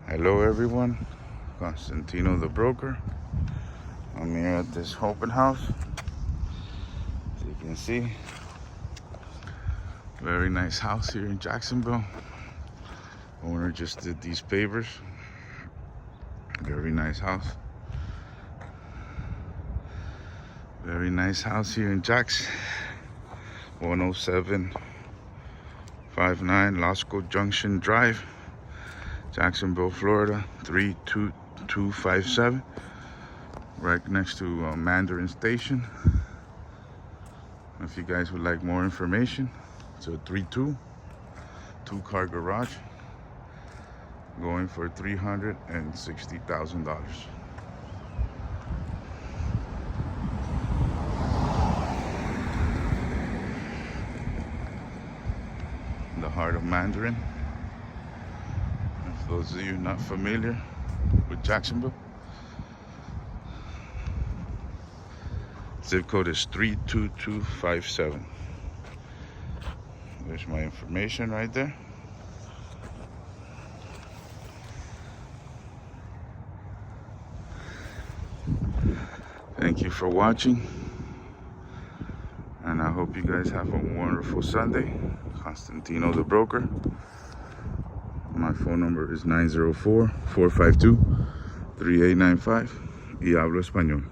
Hello everyone, Constantino the broker. I'm here at this open house. As you can see, very nice house here in Jacksonville. Owner just did these pavers. Very nice house. Very nice house here in Jax. 10759 Losco Junction Drive, Jacksonville, Florida 32257, right next to Mandarin Station. If you guys would like more information, it's a 2-car garage going for $360,000. The heart of Mandarin. For those of you not familiar with Jacksonville, zip code is 32257. There's my information right there. Thank you for watching, and I hope you guys have a wonderful Sunday. Constantino the broker. My phone number is 904-452-3895 y hablo español.